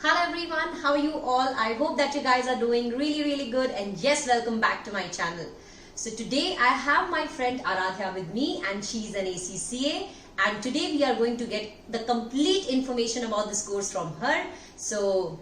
Hello everyone, how are you all? I hope that you guys are doing really good, and yes, welcome back to my channel. So today I have my friend Aradhya with me, and she's an ACCA, and today we are going to get the complete information about this course from her. So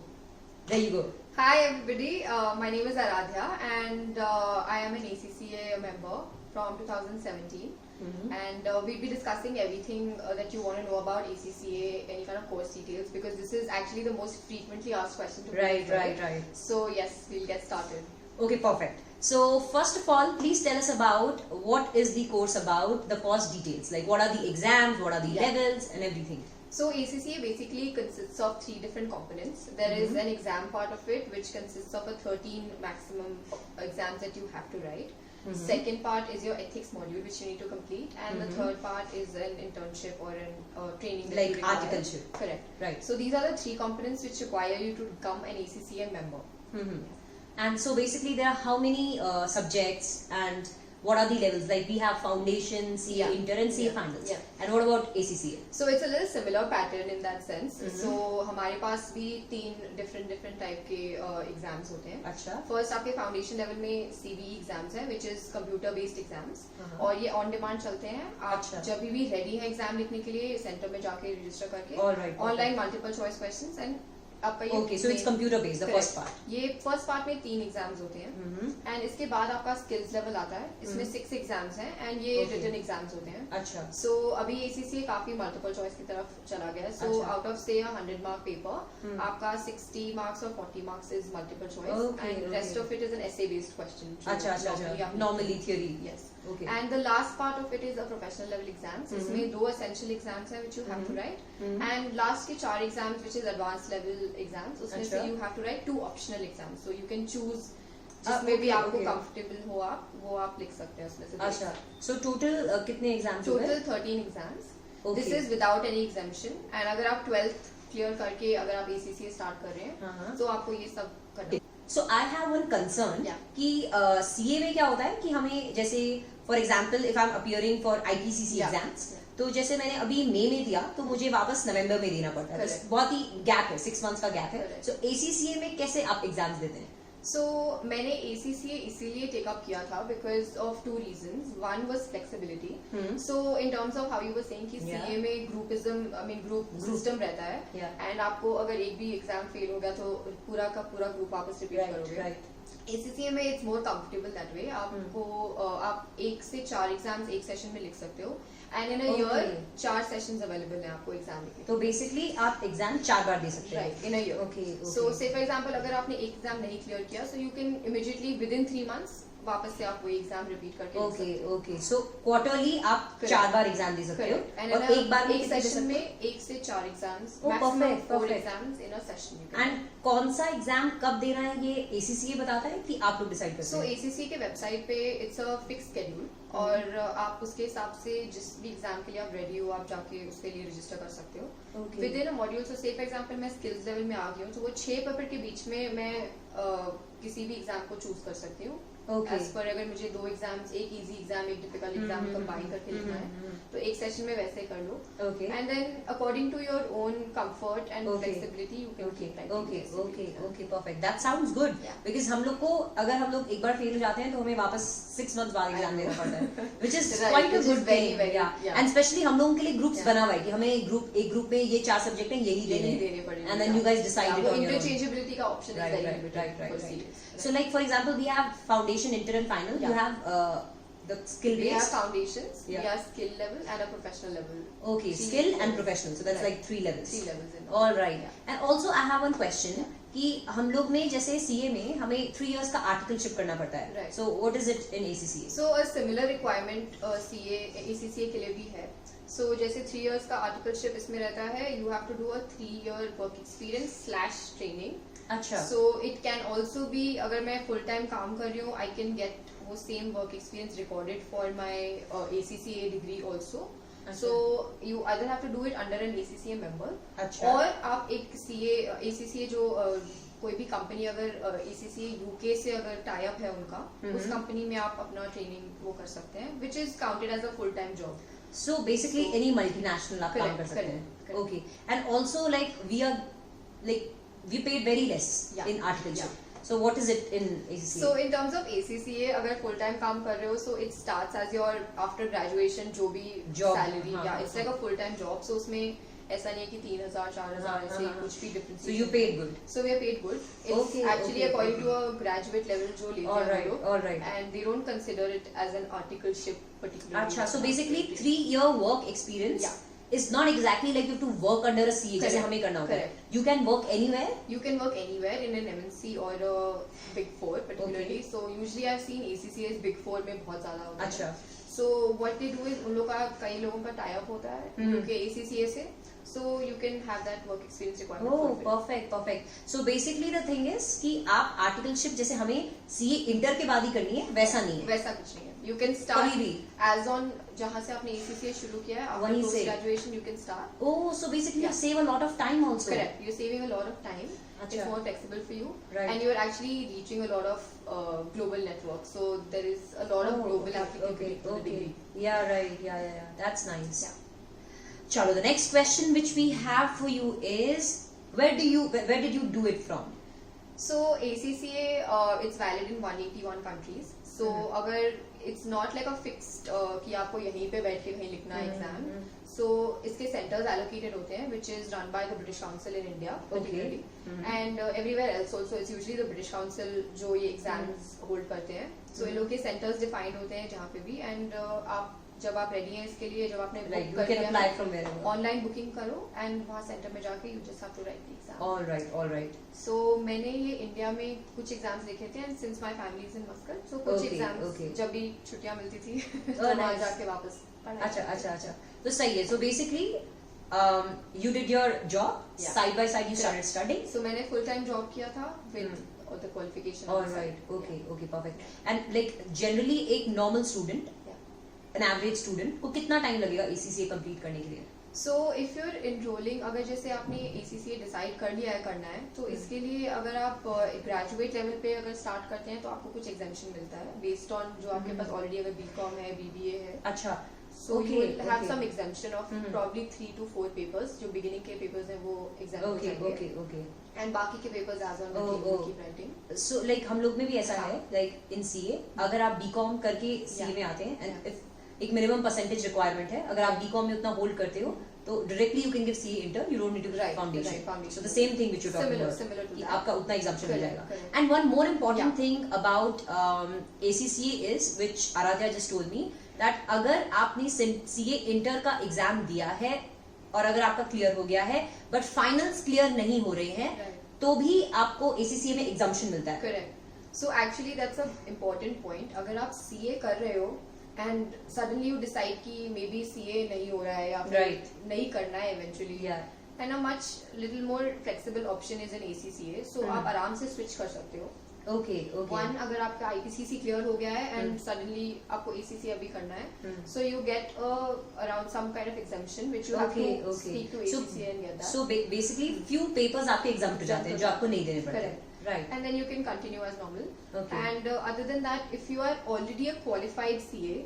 there you go. Hi everybody, my name is Aradhya and I am an ACCA member from 2017. And we'll be discussing everything that you want to know about ACCA, any kind of course details, because this is actually the most frequently asked question to me. Right. So yes, we'll get started. Okay, perfect. So first of all, please tell us about what is the course about, the course details, like what are the exams, what are the levels and everything. So ACCA basically consists of 3 different components. There is an exam part of it, which consists of a 13 maximum exams that you have to write. Second part is your ethics module, which you need to complete, and the third part is an internship or an training that like you require. articleship. Correct. Right. So these are the 3 components which require you to become an ACCA member. And so basically there are how many subjects and what are the levels? Like we have foundation, CA, inter and CA finals. And what about ACCA? So it's a little similar pattern in that sense. So हमारे पास भी 3 different type के exams होते हैं. अच्छा. First आपके foundation level में CBE exams है, which is computer based exams. और ये on demand चलते हैं. आप जब भी ready है exam लिखने के लिए center में जाके register करके. Online multiple choice questions and Okay, so it's computer based, the first part. ये first part में 3 exams होते हैं, and इसके बाद आपका skills level आता है, इसमें 6 exams हैं, and ये written exams होते हैं. अच्छा. So अभी ACCA काफी multiple choice की तरफ चला गया है. So out of say 100 mark paper, आपका 60 marks or 40 marks is multiple choice, and rest of it is an essay based question. अच्छा. Normally theory. Yes. Okay. And the last part of it is a professional level exams. इसमें 2 essential exams हैं which you have to write, and last के 4 exams which is advanced level exams. उसमें से you have to write 2 optional exams. So you can choose जिसमें भी आपको comfortable हो आप वो आप लिख सकते हैं उसमें से. अच्छा. So total कितने exams हो गए? Total 13 exams. This is without any exemption. And अगर आप 12th clear करके अगर आप ACCA start कर रहे हैं तो आपको ये सब करना. So I have one concern कि CA में क्या होता है कि हमें जैसे for example if I'm appearing for IPCC exams, तो जैसे मैंने अभी मई में दिया तो मुझे वापस नवंबर में देना पड़ता है. बहुत ही गैप है, 6 months का गैप है. So ACCA में कैसे आप एग्जाम्स देते हैं? So मैंने ACCA इसीलिए take up किया था because of 2 reasons. One was flexibility. So in terms of how you were saying कि CA में group system रहता है, and आपको अगर एक भी exam fail हो गया तो पूरा का पूरा group वापस repeat करोगे. ACCA में it's more comfortable that way. आप 1 से 4 exams एक session में लिख सकते हो, and in a year 4 sessions available हैं आपको exam लिखने. तो basically आप exam 4 बार दे सकते हैं. Right, in a year. Okay. So say for example अगर आपने एक exam नहीं clear किया, so you can immediately within 3 months वापस से आप वो एग्जाम रिपीट करके. ओके. सो क्वार्टरली आप 4 बार एग्जाम दे सकते हो, और एक बार एक सेशन में 1 से 4 exams, maximum 4 exams in a session. And कौन सा एग्जाम कब देना है ये ACCA बताता है कि आप लोग डिसाइड करते हैं? सो ACCA के वेबसाइट पे इट्स अ फिक्स शेड्यूल, और आप उसके हिसाब से जिस भी एग्जाम के लिए आप रेडी हो आप जाके उसके लिए रजिस्टर कर सकते हो with in a module. So say for example मैं स्किल्स लेवल में आ गई हूँ, तो वो 6 पेपर के बीच में मैं किसी भी एग्जाम को चूज कर सकती हूँ. As पर अगर मुझे 2 एग्जाम्स, एक इजी एग्जाम एक डिफिकल्ट एग्जाम कंबाइन करके लिखना है तो एक सेशन में वैसे कर लो. And then according to your own comfort and flexibility you can keep like. Okay perfect. That sounds good. Because हम लोग को अगर हम लोग एक बार फेल हो जाते हैं तो हमें वापस 6 months बाद एग्जाम देना पड़ता है, which is quite a good thing. And especially हम लोगों के लिए ग्रुप्स बना हुआ है कि हमें एक ग्रुप में ये 4 सब्जेक्ट हैं यही देने पड़ेंगे, and then you guys decide it on your own. Interchangeability का ऑप्शन है right. So like for example we have foundation, inter and final. You have the skill based. We have foundations, we have skill level and a professional level. Okay, skill and professional. So that's like 3 levels. 3 levels in all right. And also I have one question कि हम लोग में जैसे CA में हमें 3 years का articleship करना पड़ता है. So what is it in ACCA? So a similar requirement ACCA के लिए भी है. So जैसे 3 years का आर्टिकलशिप इसमें रहता है, you have to do a 3-year work experience / training. अच्छा. So it can also be अगर मैं full time काम कर रही हूँ, I can get वो same work experience recorded for my ACCA degree also. So you either have to do it under an ACCA member, और आप एक ACCA जो कोई भी कंपनी अगर ACCA UK से अगर टाई अप है उनका, उस कंपनी में आप अपना ट्रेनिंग वो कर सकते हैं, which is counted as a full time job. So basically any multinational आप काम कर सकते हैं. Okay. And also like we are like we paid very less Yeah. in articleship. Yeah. So what is it in ACCA? So in terms of ACCA, अगर full time काम कर रहे हो, so it starts as your after graduation जो भी Job, salary, हाँ, yeah, it's हाँ. like a full time job. So उसमें ऐसा नहीं है कि 3,000 4,000 ऐसे हाँ. कुछ भी difference. So you paid good. So we are paid good. It's Okay, actually okay, according okay. to a graduate level जो लेते हैं Alright, वो लोग. alright. And they don't consider it as an articleship particularly. अच्छा, so basically 3-year work experience Yeah. is not exactly like you have to work under a CA जैसे Correct, हमें करना होता है. correct. You can work anywhere. You can work anywhere in an MNC or a Big Four particularly. Okay. So usually I've seen ACCA's Big Four में बहुत ज़्यादा होता है. अच्छा. So what they do is उन लोग का कई लोगों का tie up होता है उनके ACCA से. So you can have that work experience requirement. Oh, fulfilled. perfect, perfect. So basically the thing is कि आप articleship जैसे हमें CA इंटर के बाद ही करनी है वैसा नहीं है. वैसा कुछ नहीं है. You can start कभी भी. as on जहाँ से आपने ACCA शुरू किया है after वहीं post से. graduation you can start. Oh, so basically you Yeah. save a lot of time also. Correct. You're saving a lot of time. अच्छा. It's more flexible for you, Right. and you're actually reaching a lot of global networks. So there is a lot of global okay, applicability okay, to the okay. degree. Yeah, right. Yeah. That's nice. Yeah. Chalo, the next question which we have for you is where did you do it from? So ACCA, it's valid in 181 countries. So अगर it's not like a fixed कि आपको यहीं पे बैठ के कहीं लिखना है exam. So इसके centers allocated होते हैं, which is run by the British Council in India particularly, and everywhere else also. It's usually the British Council जो ये exams hold करते हैं. So इन लोग के centers defined होते हैं जहाँ पे भी, and आप जब आप ready हैं इसके लिए, जब आपने Like book you कर can लिया apply है, from wherever. online booking करो and वहाँ center में जाके you just have to write the exam. All right. So मैंने ये इंडिया में कुछ एग्जाम्स देखे थे and since my family is in Muscat, so कुछ Okay, एग्जाम्स okay. जब भी छुट्टियां मिलती थी Oh, तो वहाँ nice. जाके वापस पढ़ाई अच्छा. तो सही है. So basically you did your job Yeah. side by side you started studying. So मैंने फुल टाइम जॉब किया था with the qualification. All right. Okay, perfect. And like generally एक normal student, Yeah. an average student को कितना time लगेगा ACCA complete करने के लिए? So if you're enrolling, अगर जैसे आपने ACCA डिसाइड कर लिया है करना है, तो इसके लिए अगर आप ग्रेजुएट लेवल पे अगर स्टार्ट करते हैं तो आपको कुछ एग्जामिशन मिलता है बेस्ड ऑन जो आपके पास ऑलरेडी अगर BCom है, BBA है. अच्छा. So Okay, you will have okay. some exemption of probably 3 to 4 papers. जो beginning के papers हैं वो exempt हो जाएंगे. Okay. And बाकी के papers as on Oh, when you oh. keep writing. So like हम लोग में भी ऐसा है like in CA अगर आप BCom करके CA में आते हैं and if एक मिनिमम परसेंटेज रिक्वायरमेंट है, अगर आप BCom में उतना होल्ड करते हो तो directly you can give CA inter, you don't need to give Right, foundation. right, foundation. So the same thing which you talking Similar about to कि that. आपका उतना एग्जाम्पशन मिल Correct, जाएगा. correct. And one more important Yeah. Thing about ACCA is which Aradhya just told me that अगर आपने CA inter का exam दिया है और अगर आपका क्लियर हो गया है बट फाइनल्स क्लियर नहीं हो रहे हैं Right. तो भी आपको ACCA में एग्जाम्पशन मिलता है. Correct. So actually that's a important point. अगर आप CA कर रहे हो and suddenly you decide कि maybe CA नहीं हो रहा है या फिर Right. नहीं करना है eventually. Yeah. And a much little more flexible option is in ACCA. So आप आराम से switch कर सकते हो. Okay. One, अगर आपका IPCC क्लियर हो गया है and suddenly आपको ACCA अभी करना है, so you get around some kind of exemption which you have to speak to ACCA and get that. So basically few papers आपके एग्जाम हो जाते हैं जो आपको नहीं देने पड़ते. Correct. Right. And then you can continue as normal. Okay. And other than that, if you are already a qualified CA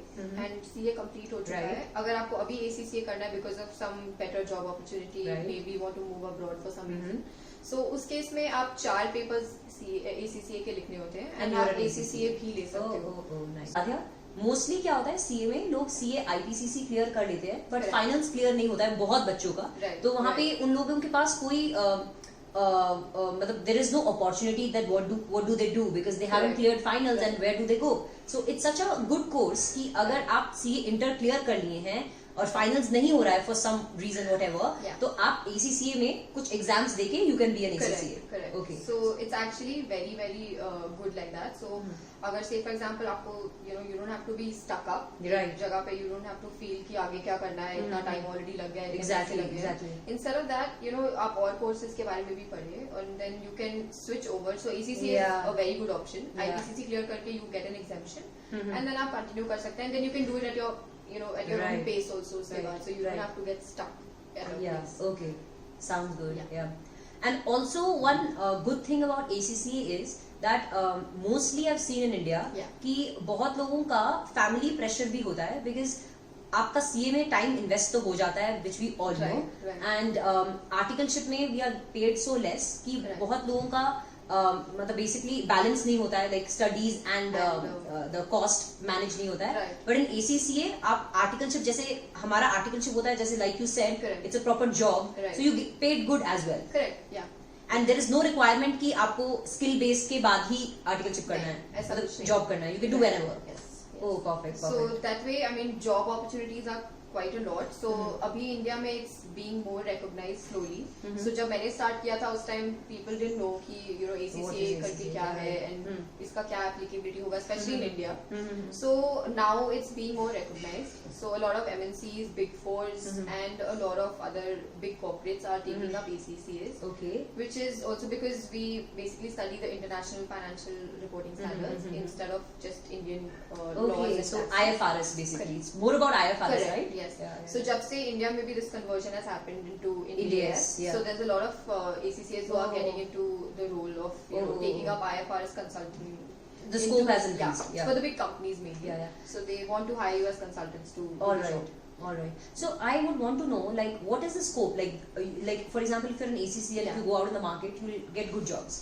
and CA complete हो चुका Right. है, अगर आपको अभी ACCA करना है because of some better job opportunity, Right. maybe you want to move abroad for some reason, so उस case में आप 4 papers ACCA के लिखने होते हैं and you're आप an ACCA भी ले सकते हो. nice. आध्या, मोस्टली क्या होता है CA में लोग CA IPCC क्लियर कर लेते हैं बट Correct. फाइनल्स क्लियर नहीं होता है बहुत बच्चों का. Right, तो वहाँ पे right. उन लोगों के पास कोई मतलब there is no opportunity that what do they do because they haven't Correct. cleared finals and Right. where do they go. So it's such a good course कि अगर आप CA इंटर क्लियर कर लिए हैं और फाइनल्स नहीं हो रहा है for some reason whatever Yeah. तो आप ACCA में कुछ एग्जाम्स देके you can be an ACCA. Correct. Okay. So it's actually very very good like that. So अगर say for example आपको you don't have to be stuck up. Right. एक जगह पे you don't have to feel कि आगे क्या करना है, इतना टाइम ऑलरेडी लग गया है, इतने Exactly, पैसे लग गए हैं. exactly. Instead of that, आप और courses के बारे में भी पढ़िए and then you can switch over. So ACCA Yeah. is a very good option. Yeah. IPCC clear करके you get an exemption and then आप continue कर सकते हैं and then you can do it at your at your own Right. pace also उसके Right. बाद. So you Right. don't have to get stuck at a Yeah, place. okay. Sounds good. Yeah. Yeah. And also one good thing about ACCA is that mostly I've seen in India Yeah. कि बहुत लोगों का family pressure भी होता है because आपका CA में time invest तो हो जाता है which we all know, and articleship में we are paid so less कि बहुत लोगों का मतलब बेसिकली बैलेंस नहीं होता है, like studies and the cost manage नहीं होता है. बट इन एसीसीए आप आर्टिकलशिप, जैसे हमारा आर्टिकलशिप होता है, जैसे like you said it's a proper job, so you paid good as well. Correct, yeah. And there is no requirement कि आपको स्किल बेस के बाद ही आर्टिकलशिप करना है, मतलब जॉब करना है, you can do whenever. Oh, perfect. So that way, I mean, job opportunities are quite a lot. So अभी इंडिया में it's being more recognized slowly. So जब मैंने start किया था उस time people didn't know कि ACCA करके क्या है and इसका क्या applicability होगा, especially in India. So now it's being more recognized. So a lot of MNCs, Big Fours, and a lot of other big corporates are taking up ACCAs. Okay. Which is also because we basically study the international financial reporting standards instead of just Indian laws. Okay, so IFRS basically. It's more about IFRS, correct, right? Yes. Yeah. So जब से India में भी this conversion has happened into Indias, yeah. So there's a lot of ACCAs who are getting into the role of taking up IFRS consulting. The scope has increased. Yeah. For the big companies mainly. Yeah. So they want to hire you as consultants to. All right. All right. So I would want to know, like, what is the scope? Like for example, if you're an ACCA, if you go out in the market, you will get good jobs.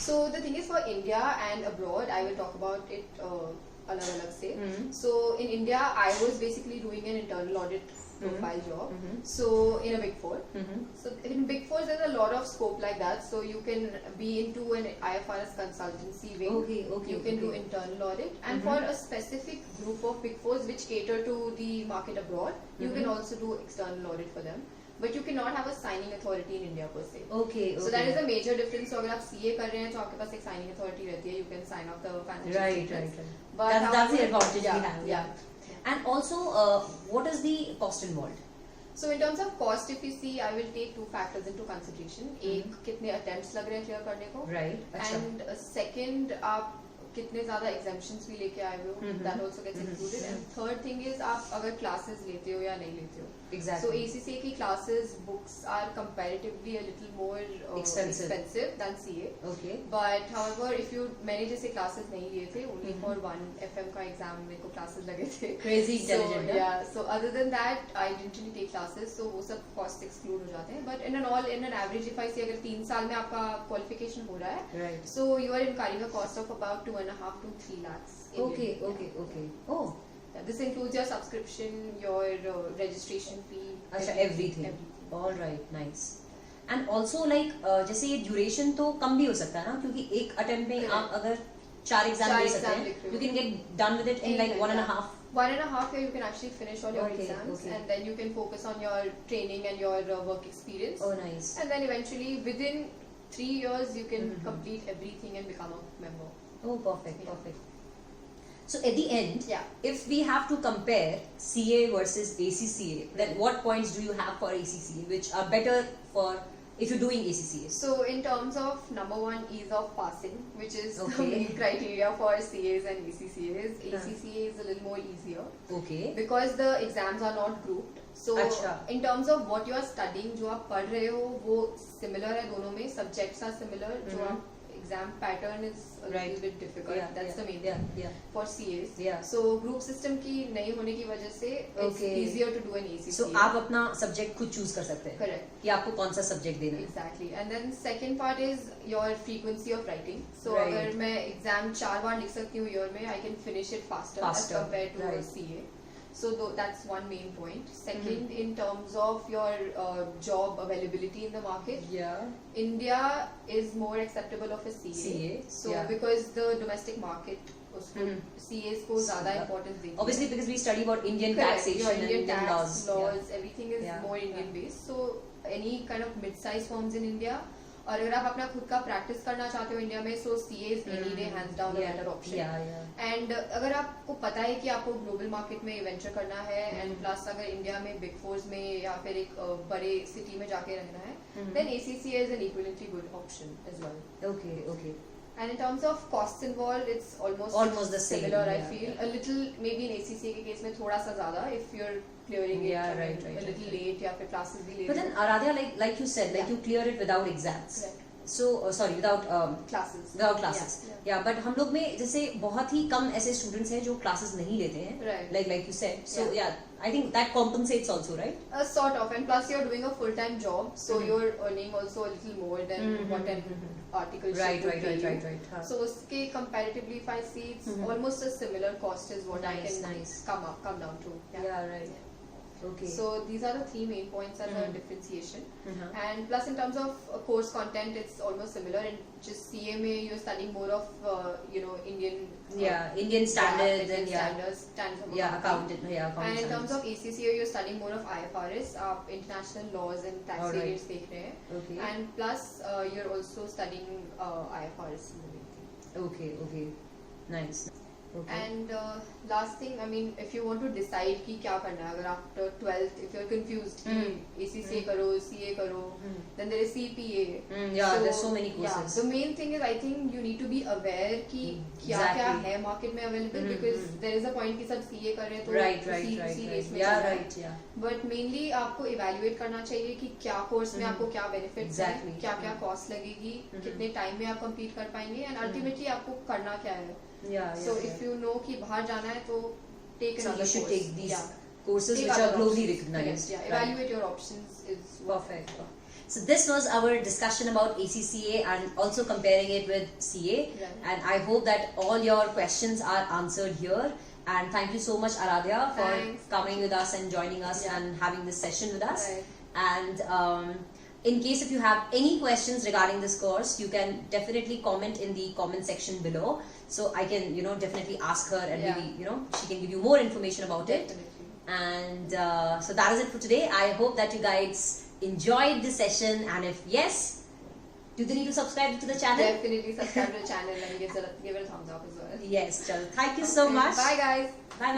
So the thing is, for India and abroad, I will talk about it अलग-अलग से. So in India, I was basically doing an internal audit profile job. So in a Big Four. So in Big Four, there's a lot of scope like that. So you can be into an IFRS consultancy wing. You can do internal audit, and for a specific group of Big Fours which cater to the market abroad, you can also do external audit for them. But you cannot have a signing authority in India per se. Okay. So that is a major difference. So अगर आप CA कर रहे हैं तो आपके पास एक signing authority रहती है. You can sign off the financial statements. Right. But that's the advantage we have. Yeah. And also, what is the cost involved? So in terms of cost, if you see, I will take two factors into consideration. एक कितने attempts लग रहे हैं clear करने को. Right. And second, आप कितने ज़्यादा exemptions भी लेके आए हो. That also gets included. And third thing is आप अगर classes लेते हो या नहीं लेते हो. Exactly. So ACCA की classes books are comparatively a little more expensive than CA. Okay. But however, if you मैंने जैसे classes नहीं लिए थे, only for one FM का exam मेरे को classes लगे थे. Crazy intelligent. So yeah. So other than that, I didn't really take classes. So वो सब cost exclude हो जाते हैं. But in an average, if I say अगर 3 साल में आपका qualification हो रहा है, right. So you are incurring a cost of about 2.5 to 3 lakhs. Okay. Oh. This includes your subscription, your registration fee, everything. All right, nice. And also like जैसे ये duration तो कम भी हो सकता है ना, क्योंकि एक attempt में आप अगर 4 exam दे सकते हैं, you can get done with it in like 1.5. 1.5 year you can actually finish all your exams, and then you can focus on your training and your work experience. Oh, nice. And then eventually within 3 years you can complete everything and become a member. Oh, perfect. So at the end, yeah, if we have to compare CA versus ACCA, then what points do you have for ACCA which are better for if you're doing ACCA? So in terms of number one, ease of passing, which is the main criteria for CAs and ACCAs. ACCA is a little more easier. Okay. Because the exams are not grouped. So in terms of what you are studying, जो आप पढ़ रहे हो वो similar है दोनों में, subjects are similar. जो आप exam pattern is a little bit difficult. That's the main thing for CAs. So group system की नहीं होने की वजह से it's easier to do an ACCA. So आप अपना subject खुद choose कर सकते हैं. Correct. कि आपको कौन सा subject देना है. Exactly. And then second part is your frequency of writing. So अगर मैं exam 4 बार लिख सकती हूँ year में, I can finish it faster as compared to a CA. So that's one main point. Second, in terms of your job availability in the market, India is more acceptable of a CA. So because the domestic market, CAs को ज़्यादा importance देती है. Obviously because we study about Indian taxation and Indian laws, everything is more Indian based. So any kind of mid-sized firms in India, और अगर आप अपना खुद का प्रैक्टिस करना चाहते हो इंडिया में, सो CA is any day hands down the better option. And अगर आपको पता है कि आपको ग्लोबल मार्केट में वेंचर करना है, एंड प्लस अगर इंडिया में बिग फोर्स में या फिर एक बड़े सिटी में जाके रहना है, then ACCA is an equivalently good option as well. Okay. And in terms of costs involved, it's almost the same. Similar, I feel. A little maybe in ACCA के केस में थोड़ा सा ज़्यादा if you're clearing it a little late या फिर classes भी late. But then Aradhya, like you said, like you clear it without exams. Right. So sorry, without classes. without classes. Yeah, Yeah, but हम लोग में जैसे बहुत ही कम ऐसे students हैं जो classes नहीं लेते हैं. Right. Like you said. So yeah, I think that compensates also, right? Sort of, and plus you're doing a full-time job, so Mhm. you're earning also a little more than what an article should Right, would right, pay right, you. right, right. Huh. So uske comparatively, if I see, it's almost a similar cost is what I Nice, can nice. come down to. Yeah, right. Okay. So these are the three main points as a differentiation. Uh-huh. And plus in terms of course content, it's almost similar. In just CMA, you're studying more of Indian. Indian standards Indian and standards of accountant, accounting And in terms standards. of ACCA, you're studying more of IFRS, international laws and tax Alright. variants देख रहे हैं. Okay. And plus you're also studying IFRS in the main thing. Okay. Nice. Okay. And last thing, I mean, if you want to decide कि क्या करना है, अगर after 12th, if you're confused कि ACCA करो, CA करो, then there is CPA. Yeah, there's so many courses. Yeah, the main thing is I think you need to be aware कि क्या है market में available, because there is a point कि सब CA कर रहे हैं तो Right. उसी race में Yeah, चलना है. right. Yeah. But mainly आपको evaluate करना चाहिए कि क्या कोर्स में आपको क्या benefits है, Exactly. क्या cost लगेगी, कितने time में आप complete कर पाएंगे, and ultimately आपको करना क्या है. Yeah. So if you know कि बाहर जाना है तो take So another you should course. take these Yeah. courses Take which are other globally options. recognized. Correct, yeah. Right. Evaluate your options is Perfect. So this was our discussion about ACCA and also comparing it with CA. Right. And I hope that all your questions are answered here. And thank you so much, Aradhya, for Thanks. coming with us and joining us Yeah. and having this session with us. Right. And in case if you have any questions regarding this course, you can definitely comment in the comment section below. So I can, definitely ask her and Yeah. maybe, she can give you more information about it. Definitely. And so that is it for today. I hope that you guys enjoyed this session, and if yes, do they need to subscribe to the channel? Definitely subscribe to the channel and give it a thumbs up as well. Yes, chalo. Thank you so Okay. much. Bye guys. Bye.